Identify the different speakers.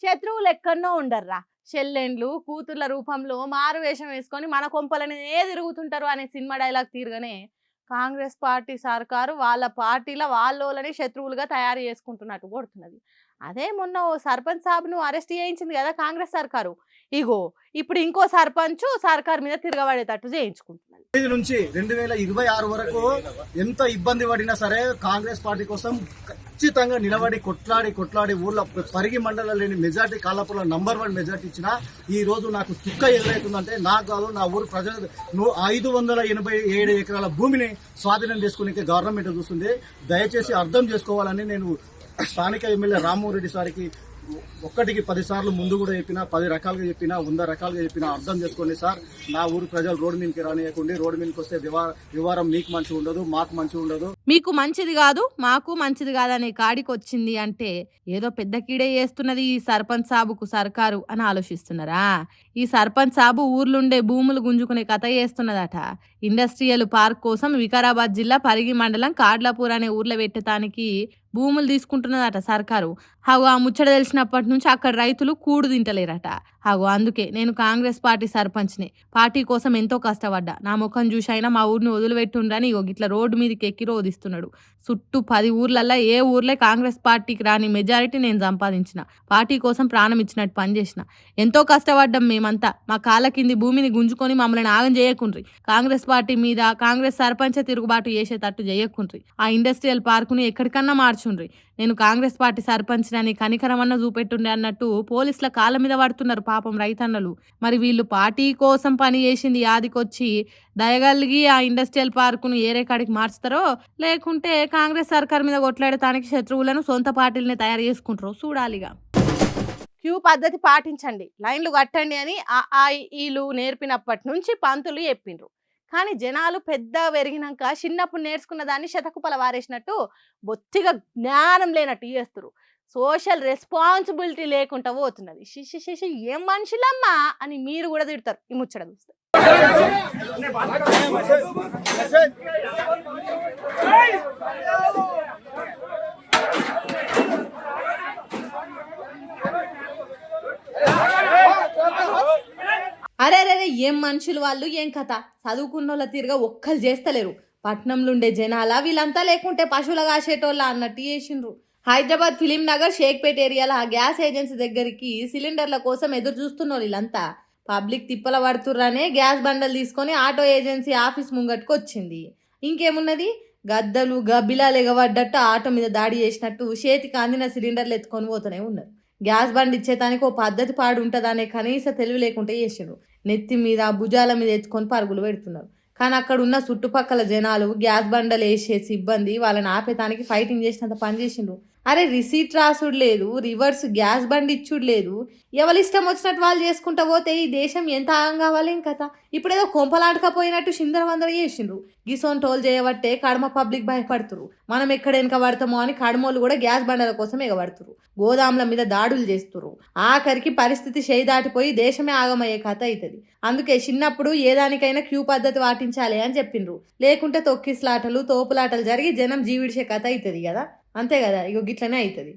Speaker 1: శత్రువులు ఎక్కడనో ఉండర్రా. చెల్లెండ్లు, కూతుర్ల రూపంలో మారు వేషం వేసుకొని మన కొంపలనే తిరుగుతుంటారు అనే సినిమా డైలాగ్ తీరుగానే కాంగ్రెస్ పార్టీ సర్కారు వాళ్ళ పార్టీల వాళ్ళోళ్ళని శత్రువులుగా తయారు చేసుకుంటున్నట్టు కొడుతున్నది. అదే మొన్న ఓ సర్పంచ్ సాబ్‌ను అరెస్ట్ చేయించింది కదా కాంగ్రెస్ సర్కారు. ఇగో ఇప్పుడు ఇంకో సర్పంచ్ సర్కార్ మీద తిరగబడేటట్టు చేయించుకుంటున్నది.
Speaker 2: ఇది నుంచి 2026 వరకు ఎంత ఇబ్బంది పడినా సరే కాంగ్రెస్ పార్టీ కోసం ఖచ్చితంగా నిలబడి కొట్లాడి ఊర్లో పరిగి మండలం లేని మెజార్టీ కాలాపురంలో #1 మెజార్టీ ఇచ్చిన ఈ రోజు నాకు చుక్క ఎదురవుతుందంటే నాకు కాదు, నా ఊరు ప్రజలు 587 ఎకరాల భూమిని స్వాధీనం చేసుకునే గవర్నమెంట్ చూస్తుంది. దయచేసి అర్థం చేసుకోవాలని నేను స్థానిక ఎమ్మెల్యే రామ్మోహన్ రెడ్డి సార్కి ఒక్కటికి 10 సార్లు ముందు కూడా చెప్పినా, 10 రకాలుగా చెప్పినా, 100 రకాలుగా చెప్పినా అర్థం చేసుకోండి సార్. నా ఊరు ప్రజలు రోడ్డు మీదకి రానియకండి. రోడ్డు మీదకి వస్తే వ్యవహారం మీకు మంచిగా ఉండదు, మాకు మంచిగా ఉండదు.
Speaker 1: మీకు మంచిది కాదు, మాకు మంచిది కాదనే కాడికి వచ్చింది అంటే ఏదో పెద్ద కీడే చేస్తున్నది ఈ సర్పంచ్ సాబుకు సర్కారు అని ఆలోచిస్తున్నారా? ఈ సర్పంచ్ సాబు ఊర్లుండే భూములు గుంజుకునే కథ చేస్తున్నదట. ఇండస్ట్రియల్ పార్క్ కోసం వికారాబాద్ జిల్లా పరిగి మండలం కాడ్లాపూర్ అనే ఊర్లో పెట్టడానికి భూములు తీసుకుంటున్నదట సర్కారు. హాగో ఆ ముచ్చట తెలిసినప్పటి నుంచి అక్కడ రైతులు కూడు తింటలేరట. హాగో అందుకే నేను కాంగ్రెస్ పార్టీ సర్పంచ్ని. పార్టీ కోసం ఎంతో కష్టపడ్డా. నా ముఖం చూసైనా మా ఊరిని వదిలిపెట్టుండ్రని ఇట్లా రోడ్డు మీదకి ఎక్కి రోదిస్తున్నాడు. చుట్టూ 10 ఊర్లల్లో ఏ ఊర్లే కాంగ్రెస్ పార్టీకి రాని మెజారిటీ నేను సంపాదించిన. పార్టీ కోసం ప్రాణం ఇచ్చినట్టు పనిచేసిన. ఎంతో కష్టపడ్డాం మేమంతా. మా కాళ్ళ కింది భూమిని గుంజుకొని మమ్మల్ని ఆగం చేయకుండ్రి. కాంగ్రెస్ పార్టీ మీద కాంగ్రెస్ సర్పంచ్ తిరుగుబాటు చేసేటట్టు చేయకుండ్రి. ఆ ఇండస్ట్రియల్ పార్కుని ఎక్కడికన్నా మార్చుండ్రి. నేను కాంగ్రెస్ పార్టీ సర్పంచ్ని కనికరమన్న చూపెట్టుండే అన్నట్టు పోలీసుల కాళ్ళ మీద పడుతున్నారు పాపం రైతన్నలు. మరి వీళ్ళు పార్టీ కోసం పని చేసింది యాదికొచ్చి దయగలిగి ఆ ఇండస్ట్రియల్ పార్కును ఏరే కాడికి మార్చుతారో, లేకుంటే కాంగ్రెస్ సర్కార్ మీద కొట్లాడటానికి శత్రువులను సొంత పార్టీలనే తయారు చేసుకుంటారో చూడాలిగా. క్యూ పద్ధతి పాటించండి, లైన్లు కట్టండి అని ఈలు నేర్పినప్పటి నుంచి పంతులు చెప్పిండ్రు. కానీ జనాలు పెద్ద పెరిగినాక చిన్నప్పుడు నేర్చుకున్న దాన్ని శతకుపల వారేసినట్టు బొత్తిగా జ్ఞానం లేనట్టు చేస్తున్నారు. సోషల్ రెస్పాన్సిబిలిటీ లేకుండా పోతున్నది. శిశి ఏం మనుషులమ్మా అని మీరు కూడా తిడతారు ఈ ముచ్చట చూస్తే. అరే ఏం మనుషులు వాళ్ళు, ఏం కథ. చదువుకున్నోళ్ళ తీరుగా ఒక్కరు చేస్తలేరు. పట్నంలో ఉండే జనాల వీళ్ళంతా లేకుంటే పశువుల కాసేటోళ్ళ అన్నట్టు చేసిండ్రు. హైదరాబాద్ ఫిలిం నగర్ షేక్పేట్ ఏరియాలో ఆ గ్యాస్ ఏజెన్సీ దగ్గరికి సిలిండర్ల కోసం ఎదురు చూస్తున్నారు. వీళ్ళంతా పబ్లిక్ తిప్పల పడుతుర్రనే గ్యాస్ బండలు తీసుకొని ఆటో ఏజెన్సీ ఆఫీస్ ముంగట్టుకు వచ్చింది. ఇంకేమున్నది, గద్దలు గబ్బిలాలు ఎగబడ్డట్టు ఆటో మీద దాడి చేసినట్టు చేతికి అందిన సిలిండర్లు ఎత్తుకొని పోతూనే ఉన్నారు. గ్యాస్ బండ్ ఇచ్చేదానికి ఓ పద్ధతి పాడు ఉంటుందనే కనీస తెలివి లేకుంటే చేసిండ్రు. నెత్తి మీద భుజాల మీద ఎత్తుకొని పరుగులు పెడుతున్నారు. కానీ అక్కడ ఉన్న చుట్టుపక్కల జనాలు గ్యాస్ బండలు వేసే సిబ్బంది వాళ్ళని ఆపేతానికి ఫైటింగ్ చేసినంత పని చేసిండ్రు. అరే రిసీట్ రాసుడు లేదు, రివర్స్ గ్యాస్ బండి ఇచ్చుడు లేదు. ఎవరి ఇష్టం వచ్చినట్టు వాళ్ళు చేసుకుంటా పోతే ఈ దేశం ఎంత ఆగం కావాలి ఏం కథ. ఇప్పుడేదో కొంపలాంటకపోయినట్టు చిందరవందర చేసిండ్రు. గిసోన్ టోల్ చేయబట్టే కడమ పబ్లిక్ భయపడుతురు. మనం ఎక్కడ వెనక పడతామో అని కడమోళ్ళు కూడా గ్యాస్ బండల కోసం ఎగబడుతురు. గోదాముల మీద దాడులు చేస్తురు. ఆఖరికి పరిస్థితి చేయి దాటిపోయి దేశమే ఆగమయ్యే కథ అవుతుంది. అందుకే చిన్నప్పుడు ఏదానికైనా క్యూ పద్ధతి పాటించాలి అని చెప్పిండ్రు. లేకుంటే తొక్కిస్లాటలు తోపులాటలు జరిగి జనం జీవిడిచే కథ అవుతుంది కదా. అంతే కదా, ఇగో గిట్లనే అవుతుంది.